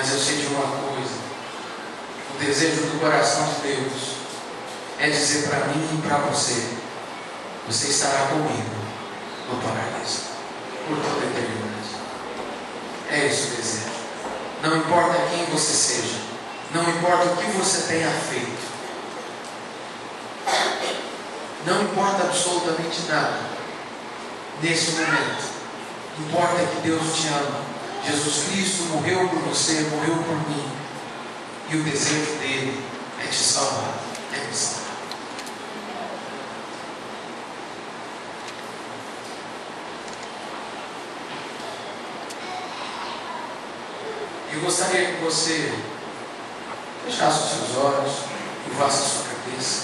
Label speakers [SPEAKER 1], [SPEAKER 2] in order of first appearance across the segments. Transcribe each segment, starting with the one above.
[SPEAKER 1] Mas eu sei de uma coisa: o desejo do coração de Deus é dizer para mim e para você: você estará comigo no paraíso por toda a eternidade. É esse o desejo. Não importa quem você seja, não importa o que você tenha feito, não importa absolutamente nada nesse momento. Importa que Deus te ama. Jesus Cristo morreu por você, morreu por mim, e o desejo dele é te salvar, é me salvar. Eu gostaria que você fechasse os seus olhos, curvasse a sua cabeça,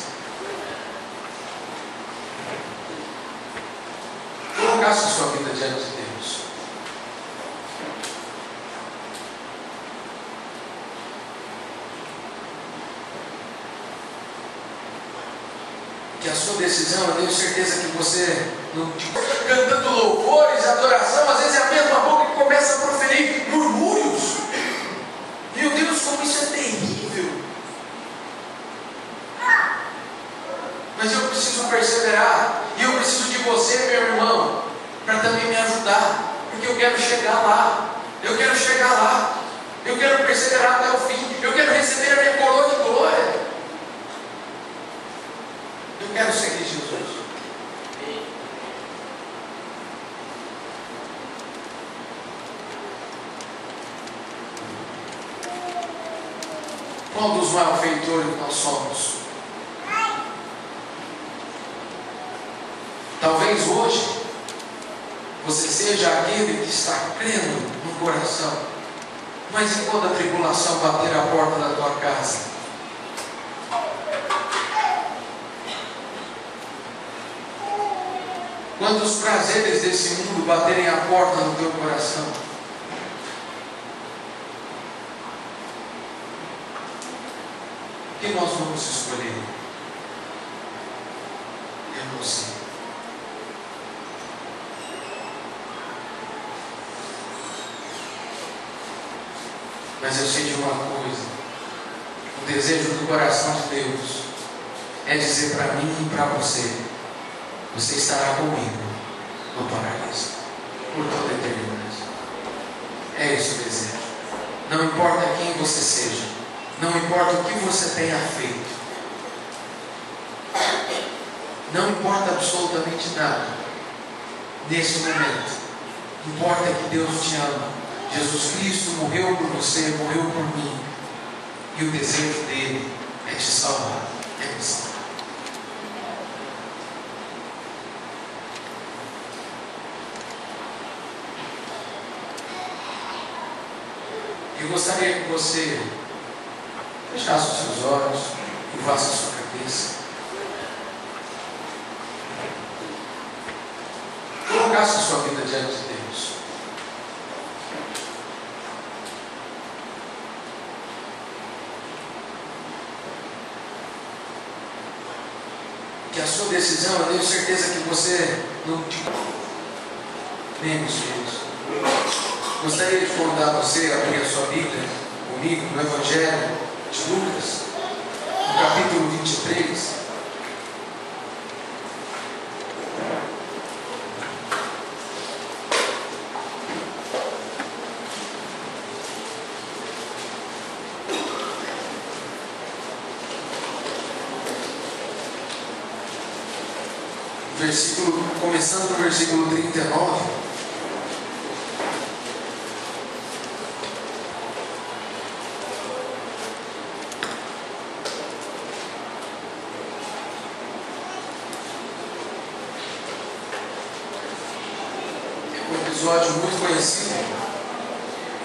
[SPEAKER 1] colocasse a sua vida diante de Deus. Que a sua decisão, eu tenho certeza que você, cantando louvores, adoração, às vezes é a mesma boca que começa a proferir murmúrios. Meu Deus, como isso é terrível! Mas eu preciso perseverar, e eu preciso de você, meu irmão, para também me ajudar, porque eu quero chegar lá, eu quero chegar lá, eu quero perseverar até o fim, eu quero receber a minha coroa de glória, eu quero seguir Jesus. Qual dos malfeitores nós somos? Talvez hoje você seja aquele que está crendo no coração, mas enquanto a tribulação bater a porta da tua casa, quando os prazeres desse mundo baterem a porta do teu coração, o que nós vamos escolher? Eu não sei. Mas eu sei de uma coisa: o desejo do coração de Deus é dizer para mim e para você: você estará comigo no paraíso por toda a eternidade. É esse o desejo. Não importa quem você seja, não importa o que você tenha feito, não importa absolutamente nada nesse momento. Importa que Deus te ama. Jesus Cristo morreu por você, morreu por mim, e o desejo dele é te salvar, é me salvar. Eu gostaria que você fechasse os seus olhos, curvasse a sua cabeça, colocasse a sua vida diante de Deus. Que a sua decisão, eu tenho certeza que você não. Bem, meus filhos, gostaria de convidar você a abrir a sua Bíblia comigo no Evangelho de Lucas, no capítulo 23. Começando no versículo 39. É um episódio muito conhecido.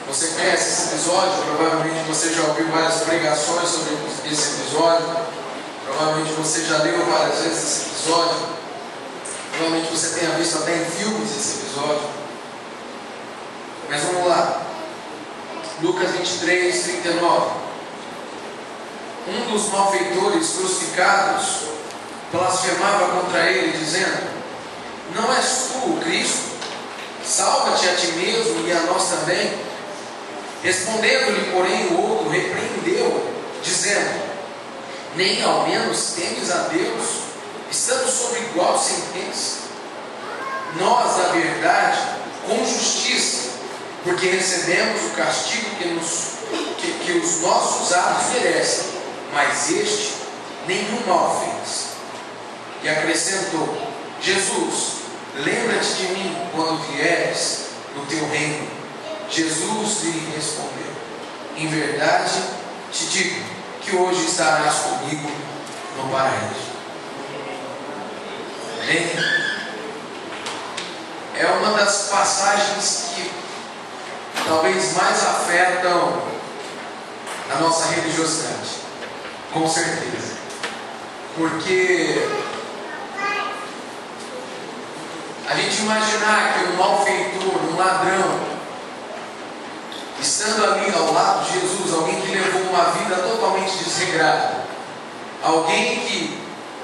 [SPEAKER 1] Você conhece esse episódio? Provavelmente você já ouviu várias pregações sobre esse episódio. Provavelmente você já leu várias vezes esse episódio. Provavelmente você tenha visto até em filmes esse episódio. Mas vamos lá. Lucas 23, 39. Um dos malfeitores crucificados blasfemava contra ele, dizendo: não és tu o Cristo? Salva-te a ti mesmo e a nós também. Respondendo-lhe, porém, o outro repreendeu, dizendo: nem ao menos temes a Deus, estando sob igual sentença? Nós, na verdade, com justiça, porque recebemos o castigo que os nossos atos merecem, mas este nenhum mal fez. E acrescentou: Jesus, lembra-te de mim quando vieres no teu reino. Jesus lhe respondeu: em verdade te digo que hoje estarás comigo no paraíso. Amém? É uma das passagens que talvez mais afetam a nossa religiosidade, com certeza, porque a gente imaginar que um malfeitor, um ladrão, estando ali ao lado de Jesus, alguém que levou uma vida totalmente desregrada, alguém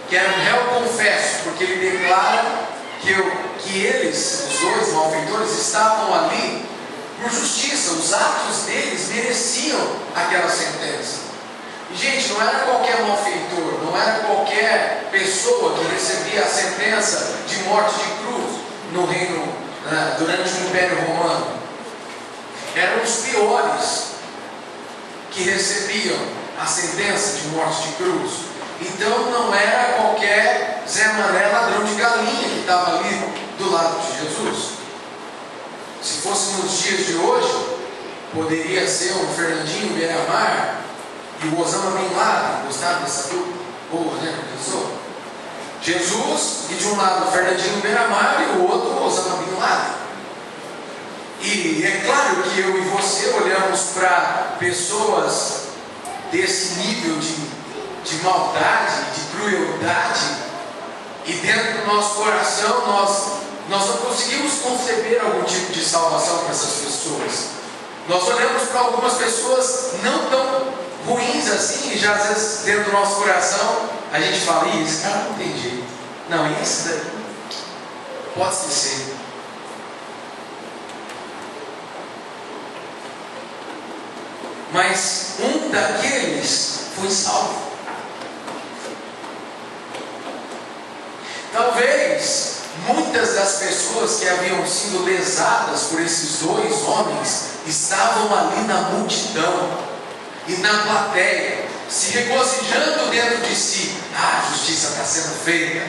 [SPEAKER 1] que era um réu confesso, porque ele declara que eles, os dois malfeitores, estavam ali por justiça, os atos deles mereciam aquela sentença. E, gente, não era qualquer malfeitor, não era qualquer pessoa que recebia a sentença de morte de cruz no reino, durante o Império Romano. Eram os piores que recebiam a sentença de morte de cruz. Então não era qualquer Zé Mané ladrão de galinha que estava ali do lado de Jesus. Se fosse nos dias de hoje, poderia ser um Fernandinho Beiramar e o Osama Bin Laden. Gostaram dessa dupla? Boa, né? Pensou? Jesus, e de um lado o Fernandinho Beiramar e o outro o Osama Bin Laden. E é claro que eu e você olhamos para pessoas desse nível de maldade, de crueldade, e dentro do nosso coração nós não conseguimos conceber algum tipo de salvação para essas pessoas. Nós olhamos para algumas pessoas não tão ruins assim, e já às vezes dentro do nosso coração a gente fala: esse cara não tem jeito, não, esse daí pode esquecer. Mas um daqueles foi salvo. Talvez muitas das pessoas que haviam sido lesadas por esses dois homens estavam ali na multidão e na plateia, se regozijando dentro de si: a justiça está sendo feita,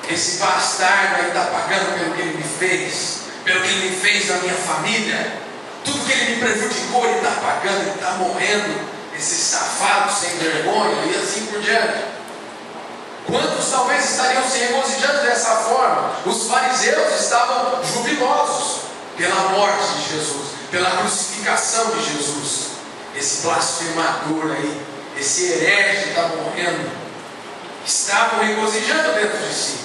[SPEAKER 1] esse bastardo aí está pagando pelo que ele me fez, pelo que ele me fez na minha família, tudo que ele me prejudicou ele está pagando, ele está morrendo, esse safado sem vergonha, e assim por diante. Quantos talvez estariam se regozijando dessa forma? Os fariseus estavam jubilosos pela morte de Jesus, pela crucificação de Jesus. Esse blasfemador aí, esse herege que está morrendo, estavam regozijando dentro de si.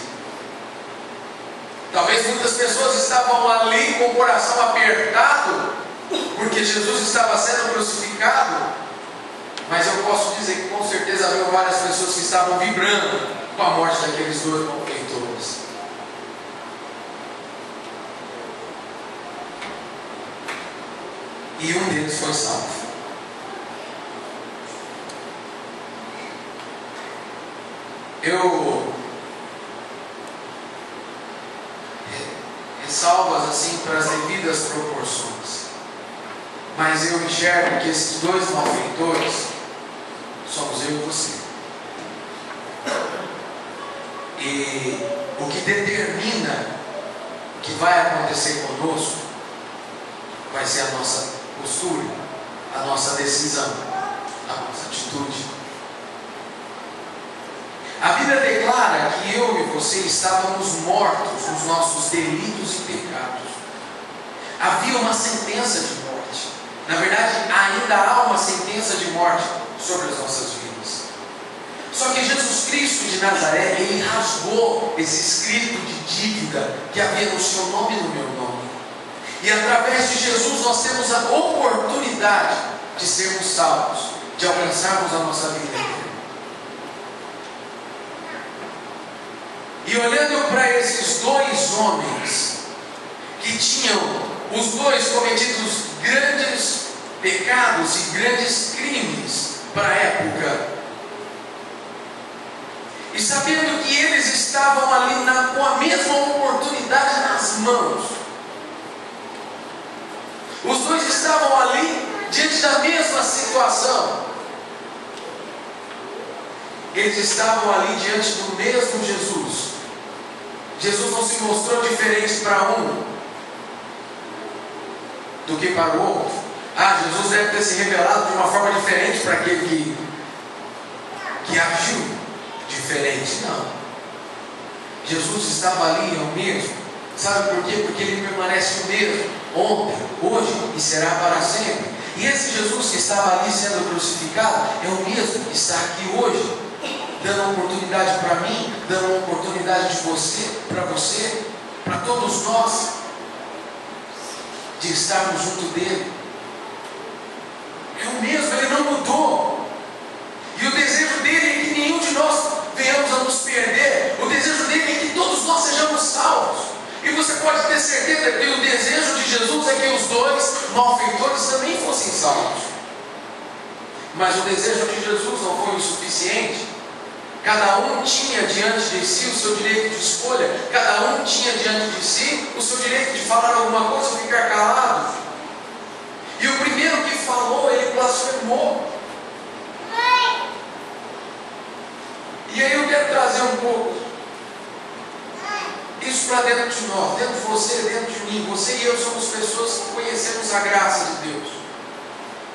[SPEAKER 1] Talvez muitas pessoas estavam ali com o coração apertado, porque Jesus estava sendo crucificado. Mas eu posso dizer que com certeza havia várias pessoas que estavam vibrando com a morte daqueles dois malfeitores. E um deles foi salvo. Eu ressalvo assim para as devidas proporções, mas eu enxergo que esses dois malfeitores somos eu e você. E o que determina o que vai acontecer conosco vai ser a nossa postura, a nossa decisão, a nossa atitude. A Bíblia declara que eu e você estávamos mortos nos nossos delitos e pecados. Havia uma sentença de morte. Na verdade, ainda há uma sentença de morte sobre as nossas vidas. Só que Jesus Cristo de Nazaré, Ele rasgou esse escrito de dívida que havia no seu nome e no meu nome. E através de Jesus nós temos a oportunidade de sermos salvos, de alcançarmos a nossa vida eterna. E olhando para esses dois homens, que tinham os dois cometidos grandes pecados e grandes crimes para a época. E sabendo que eles estavam ali com a mesma oportunidade nas mãos, os dois estavam ali diante da mesma situação. Eles estavam ali diante do mesmo Jesus. Jesus não se mostrou diferente para um do que para o outro. Jesus deve ter se revelado de uma forma diferente para aquele que agiu diferente. Não. Jesus estava ali, é o mesmo. Sabe por quê? Porque Ele permanece o mesmo, ontem, hoje e será para sempre. E esse Jesus que estava ali sendo crucificado é o mesmo que está aqui hoje, dando uma oportunidade para mim, dando uma oportunidade de você, para todos nós, de estarmos junto dele. É o mesmo, Ele não mudou. E o desejo dele é que nenhum de nós venhamos a nos perder. O desejo dele é que todos nós sejamos salvos. E você pode ter certeza que o desejo de Jesus é que os dois malfeitores também fossem salvos. Mas o desejo de Jesus não foi o suficiente. Cada um tinha diante de si o seu direito de escolha. Cada um tinha diante de si o seu direito de falar alguma coisa ou ficar calado. E o primeiro que falou, ele blasfemou. E aí eu quero trazer um pouco isso para dentro de nós, dentro de você, dentro de mim. Você e eu somos pessoas que conhecemos a graça de Deus.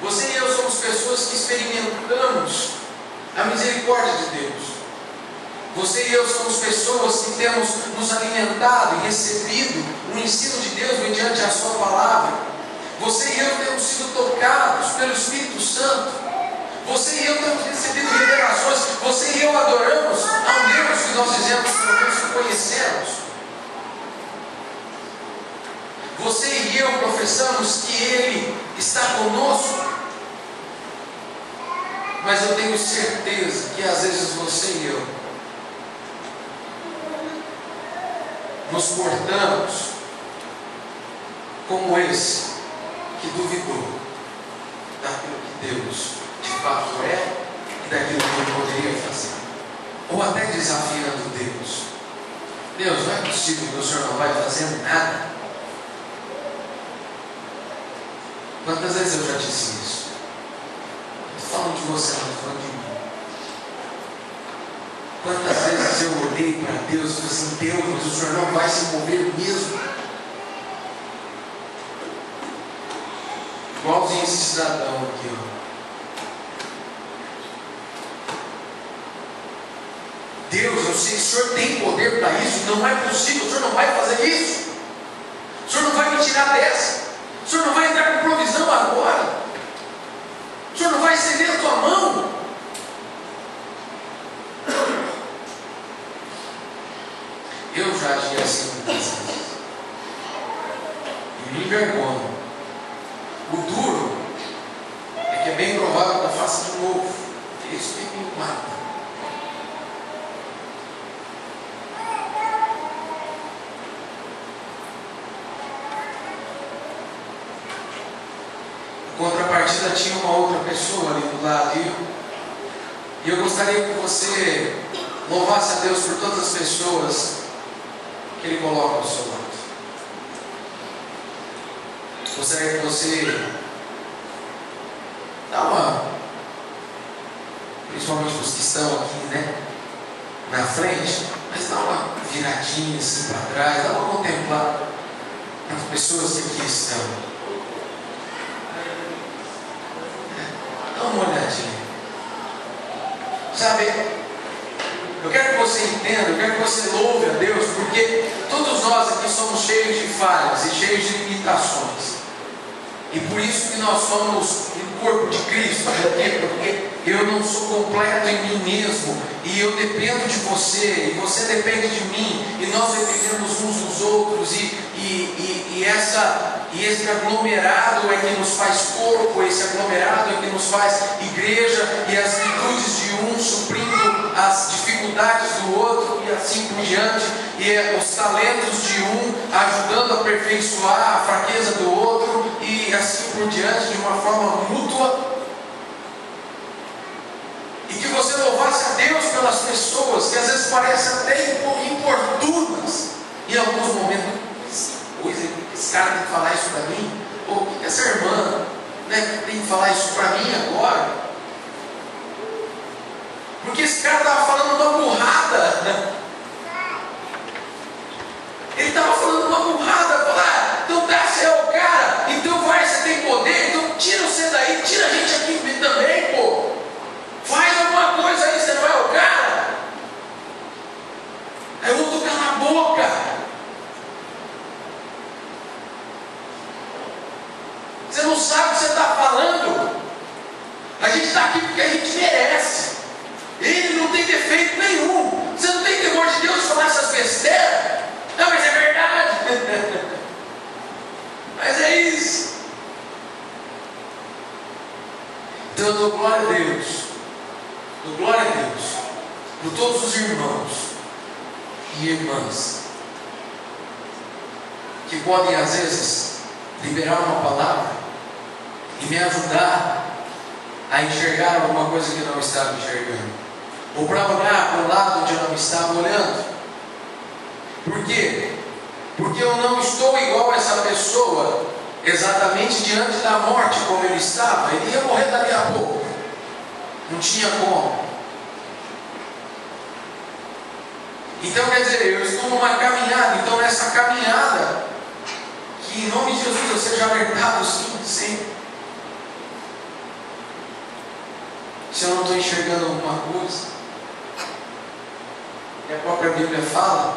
[SPEAKER 1] Você e eu somos pessoas que experimentamos a misericórdia de Deus. Você e eu somos pessoas que temos nos alimentado e recebido o ensino de Deus mediante a sua palavra. Você e eu temos sido tocados pelo Espírito Santo. Você e eu temos recebido revelações. Você e eu adoramos a um Deus que nós dizemos que conhecemos. Você e eu professamos que Ele está conosco. Mas eu tenho certeza que às vezes você e eu nos portamos como esse que duvidou daquilo que Deus de fato é e daquilo que Ele poderia fazer, ou até desafiando Deus. Deus, não é possível que o Senhor não vai fazer nada. Quantas vezes eu já disse isso? Não estou falando de você, não estou falando de mim. Quantas vezes eu olhei para Deus e falei assim: Deus, mas o Senhor não vai se mover mesmo. Igualzinho esse cidadão aqui, ó. Deus, eu sei que o Senhor tem poder para isso. Não é possível, o Senhor não vai fazer isso. O Senhor não vai me tirar dessa. O Senhor não vai entrar com provisão agora. O Senhor não vai estender a tua mão. Eu já agi assim muitas vezes. E me envergonho. O duro é que é bem provável que eu faça de novo. É isso que me mata. Em contrapartida, tinha uma outra pessoa ali do lado. E eu gostaria que você louvasse a Deus por todas as pessoas que Ele coloca ao seu lado. Gostaria que você dá uma, principalmente os que estão aqui, né, na frente, mas dá uma viradinha assim para trás, dá uma contemplada nas pessoas que aqui estão. Dá uma olhadinha. Sabe, eu quero que você entenda, eu quero que você louve a Deus, porque todos nós aqui somos cheios de falhas e cheios de limitações. E por isso que nós somos o corpo de Cristo. Por quê? Porque eu não sou completo em mim mesmo. E eu dependo de você. E você depende de mim. E nós dependemos uns dos outros. E esse aglomerado é que nos faz corpo. Esse aglomerado é que nos faz igreja. E as virtudes de um suprindo as dificuldades do outro. E assim por diante. E os talentos de um ajudando a aperfeiçoar a fraqueza do outro. E e assim por diante, de uma forma mútua. E que você louvasse a Deus pelas pessoas que às vezes parecem até importunas em alguns momentos. Esse cara tem que falar isso para mim? Ou essa irmã, né, tem que falar isso para mim agora? Porque esse cara estava falando uma burrada. Ele estava falando uma burrada. Falar, então tá, você é o cara, então vai, você tem poder, então tira você daí, tira a gente aqui também, pô. Faz alguma coisa aí, você não é o cara. Aí o outro cala a boca. Você não sabe o que você está falando. A gente está aqui porque a gente merece. Ele não tem defeito nenhum. Você não tem temor de Deus falar essas besteiras? Não, mas é verdade. Mas é isso. Então eu dou glória a Deus. Dou glória a Deus por todos os irmãos e irmãs que podem às vezes liberar uma palavra e me ajudar a enxergar alguma coisa que eu não estava enxergando, ou para olhar para o lado onde eu não estava olhando. Por quê? Porque eu não estou igual a essa pessoa exatamente diante da morte como ele estava. Ele ia morrer daqui a pouco, não tinha como. Então quer dizer, eu estou numa caminhada. Então nessa caminhada, que em nome de Jesus eu seja alertado sim, sempre. Se eu não estou enxergando alguma coisa, e a própria Bíblia fala,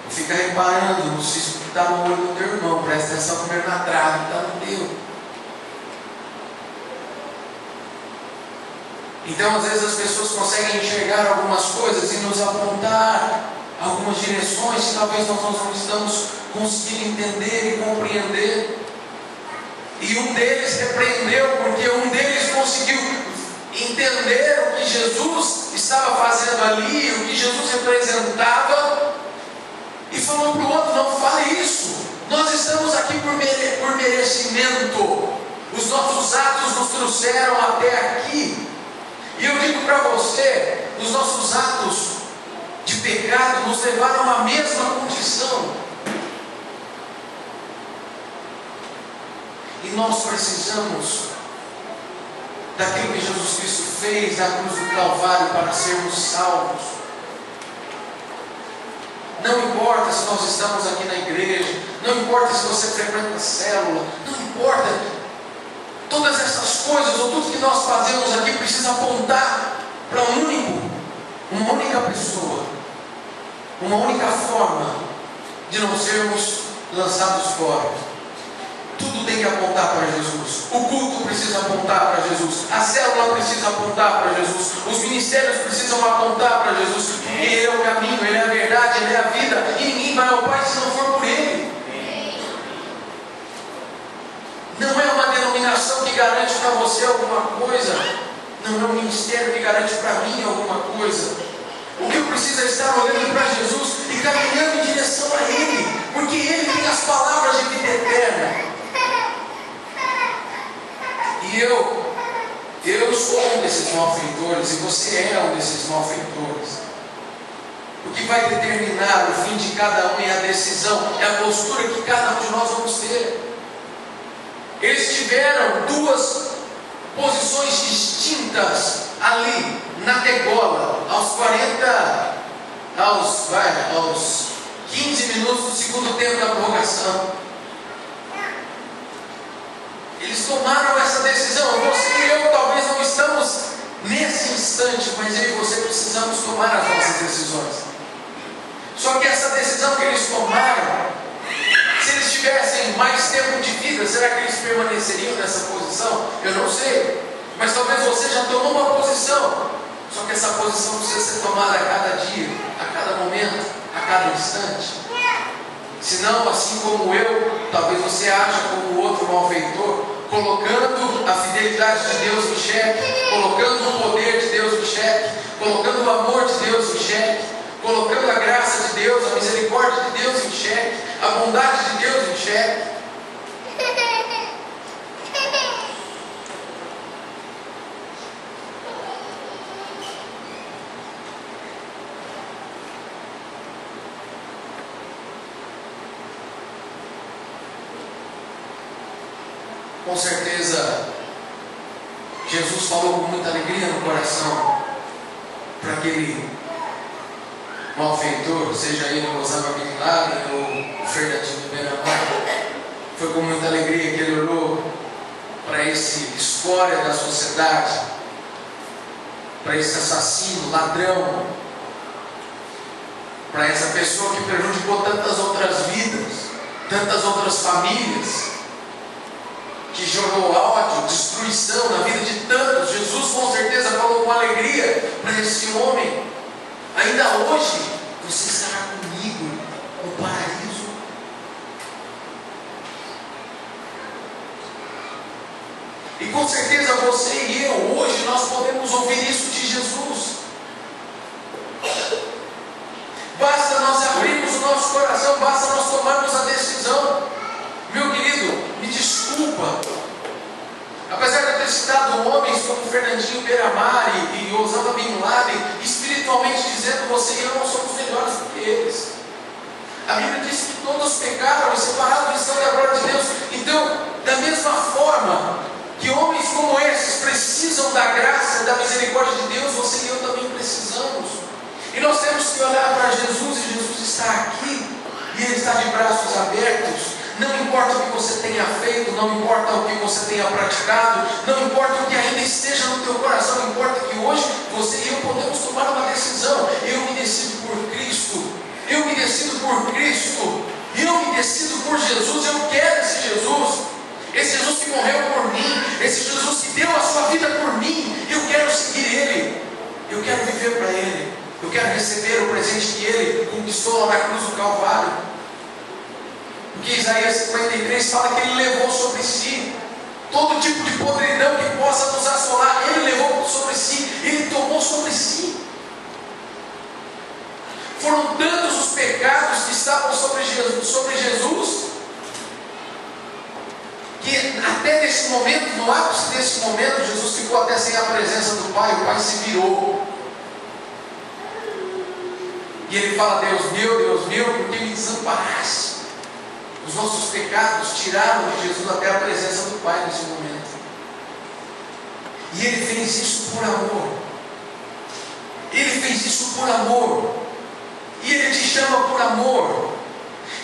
[SPEAKER 1] fica reparando no cisco que está no olho do teu irmão, presta atenção primeiro na trave que está no teu. Então às vezes as pessoas conseguem enxergar algumas coisas e nos apontar algumas direções que talvez nós não estamos conseguindo entender e compreender. E um deles repreendeu, porque um deles conseguiu entender o que Jesus estava fazendo ali, o que Jesus representava, e falou para o outro: não fale isso, nós estamos aqui por merecimento, os nossos atos nos trouxeram até aqui. E eu digo para você, os nossos atos de pecado nos levaram à mesma condição, e nós precisamos daquilo que Jesus Cristo fez na cruz do Calvário para sermos salvos. Não importa se nós estamos aqui na igreja, não importa se você frequenta a célula, não importa, todas essas coisas, ou tudo que nós fazemos aqui precisa apontar para uma única pessoa, uma única forma de não sermos lançados fora. Tudo tem que apontar para Jesus. O culto precisa apontar para Jesus. A célula precisa apontar para Jesus. Os ministérios precisam apontar para Jesus. Ele é o caminho, Ele é a verdade, Ele é a vida. E ninguém vai ao Pai se não for por Ele. Não é uma denominação que garante para você alguma coisa. Não é um ministério que garante para mim alguma coisa. O que eu preciso é estar olhando para Jesus e caminhando em direção a Ele. Porque Ele tem as palavras de vida eterna. E eu sou um desses malfeitores, e você é um desses malfeitores. O que vai determinar o fim de cada um é a decisão, é a postura que cada um de nós vamos ter. Eles tiveram duas posições distintas ali na degola, aos 15 minutos do segundo tempo da prorrogação. Eles tomaram essa decisão. Você e eu talvez não estamos nesse instante, mas eu e você precisamos tomar as nossas decisões. Só que essa decisão que eles tomaram, se eles tivessem mais tempo de vida, será que eles permaneceriam nessa posição? Eu não sei. Mas talvez você já tomou uma posição. Só que essa posição precisa ser tomada a cada dia, a cada momento, a cada instante. Senão, assim como eu, talvez você haja como o outro malfeitor, colocando a fidelidade de Deus em xeque, colocando o poder de Deus em xeque, colocando o amor de Deus em xeque, colocando a graça de Deus, a misericórdia de Deus em xeque, a bondade de Deus em xeque. Com certeza, Jesus falou com muita alegria no coração para aquele malfeitor, seja ele o Osama Bin Laden ou o Fernandinho Beiramar. Foi com muita alegria que ele olhou para esse escória da sociedade, para esse assassino, ladrão, para essa pessoa que prejudicou tantas outras vidas, tantas outras famílias, que jogou ódio, destruição na vida de tantos. Jesus com certeza falou com alegria para esse homem: ainda hoje você estará comigo no paraíso. E com certeza você e eu, hoje, nós podemos ouvir isso de Jesus. Basta nós abrirmos o nosso coração, basta nós tomarmos a decisão. Meu querido, me desculpa, apesar de eu ter citado homens como Fernandinho Beiramar e Osama Bin Laden, espiritualmente dizendo, você e eu não somos melhores do que eles. A Bíblia diz que todos pecaram e separados estão da glória de Deus. Então, da mesma forma que homens como esses precisam da graça e da misericórdia de Deus, você e eu também precisamos. E nós temos que olhar para Jesus, e Jesus está aqui, e Ele está de braços abertos. Não importa o que você tenha feito, não importa o que você tenha praticado, não importa o que ainda esteja no teu coração, importa que hoje você e eu podemos tomar uma decisão. Eu me decido por Cristo, eu me decido por Cristo, eu me decido por Jesus. Eu quero esse Jesus que morreu por mim, esse Jesus que deu a sua vida por mim. Eu quero seguir Ele, eu quero viver para Ele, eu quero receber o presente que Ele conquistou lá na cruz do Calvário. Porque Isaías 53 fala que Ele levou sobre si todo tipo de podridão que possa nos assolar. Ele levou sobre si, Ele tomou sobre si. Foram tantos os pecados que estavam sobre Jesus, que até nesse momento, no ápice desse momento, Jesus ficou até sem a presença do Pai. O Pai se virou e Ele fala: Deus meu, por que me desamparaste? Os nossos pecados tiraram de Jesus até a presença do Pai nesse momento. E Ele fez isso por amor. Ele fez isso por amor. E Ele te chama por amor.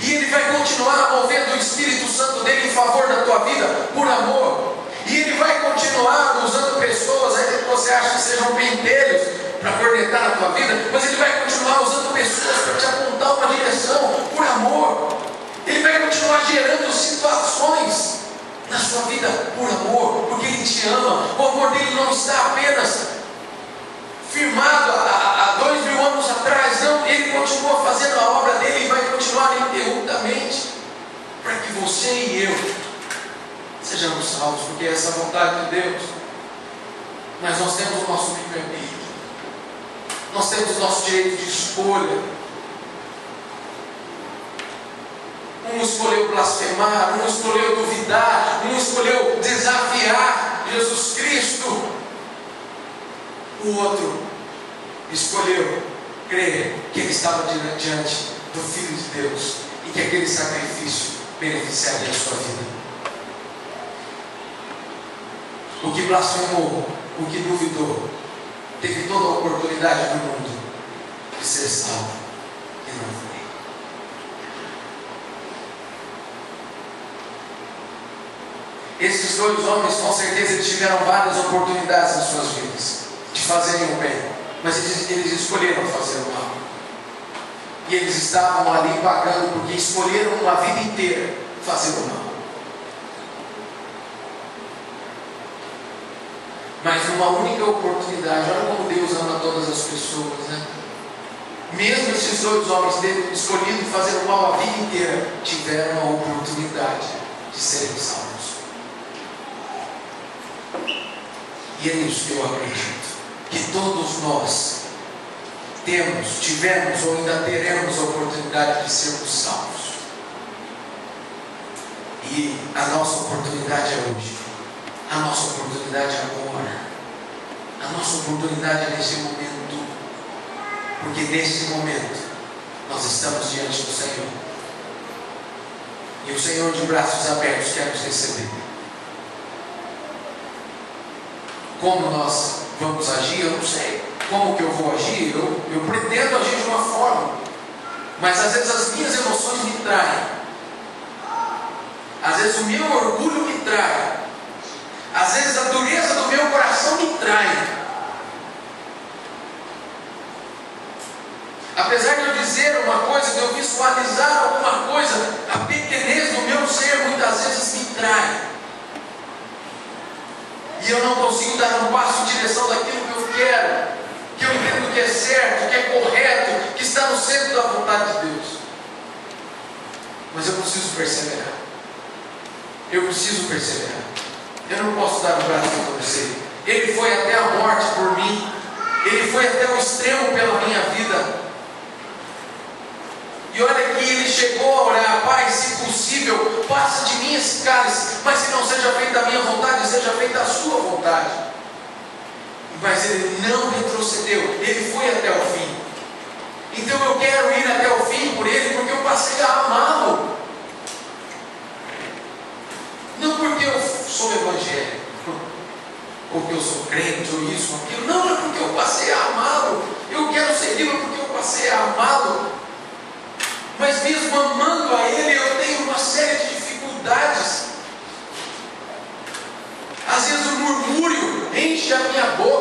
[SPEAKER 1] E Ele vai continuar movendo o Espírito Santo dele em favor da tua vida por amor. E Ele vai continuar usando pessoas, ainda que você acha que sejam pentelhos para cornetar a tua vida, mas Ele vai continuar usando pessoas para te apontar uma direção por amor. Ele vai continuar gerando situações na sua vida por amor, porque Ele te ama. O amor dele não está apenas firmado há 2000 anos atrás, não. Ele continua fazendo a obra dele e vai continuar ininterruptamente para que você e eu sejamos salvos, porque essa é a vontade de Deus. Mas nós temos o nosso livre-arbítrio, nós temos o nosso direito de escolha. Um escolheu blasfemar, um escolheu duvidar, um escolheu desafiar Jesus Cristo. O outro escolheu crer que ele estava diante do Filho de Deus e que aquele sacrifício beneficiaria a sua vida. O que blasfemou, o que duvidou, teve toda a oportunidade do mundo de ser salvo e não foi. Esses dois homens, com certeza, eles tiveram várias oportunidades nas suas vidas de fazerem o bem, mas eles escolheram fazer o mal. E eles estavam ali pagando, porque escolheram uma vida inteira fazer o mal. Mas numa única oportunidade, olha como Deus ama todas as pessoas, né? Mesmo esses dois homens tendo escolhido fazer o mal a vida inteira, tiveram a oportunidade de serem salvos. E é nisso que eu acredito, que todos nós tivemos ou ainda teremos a oportunidade de sermos salvos. E a nossa oportunidade é hoje, a nossa oportunidade é agora, a nossa oportunidade é nesse momento, porque nesse momento nós estamos diante do Senhor, e o Senhor de braços abertos quer nos receber. como nós vamos agir, eu não sei como que eu vou agir, eu pretendo agir de uma forma, mas às vezes as minhas emoções me traem, às vezes o meu orgulho me trai, às vezes a dureza do meu coração me trai. Apesar de eu dizer uma coisa, de eu visualizar alguma coisa, a pequenez do meu ser muitas vezes me trai. E eu não consigo dar um passo em direção daquilo que eu quero, que eu entendo que é certo, que é correto, que está no centro da vontade de Deus. Mas eu preciso perseverar. Eu preciso perseverar. Eu não posso dar o braço a torcer. Ele foi até a morte por mim. Ele foi até o extremo pela minha vida. E olha que ele chegou a orar: Pai, se possível, passa de mim esse cálice, mas se não seja feita a minha vontade, seja feita a sua vontade. Mas ele não retrocedeu, ele foi até o fim. Então eu quero ir até o fim por ele, porque eu passei a amá-lo. Não porque eu sou evangélico, ou porque eu sou crente, ou isso, ou aquilo. Não, é porque eu passei a amá-lo. Eu quero segui-lo porque eu passei a amá-lo. Mas mesmo amando a Ele, eu tenho uma série de dificuldades. Às vezes o murmúrio enche a minha boca.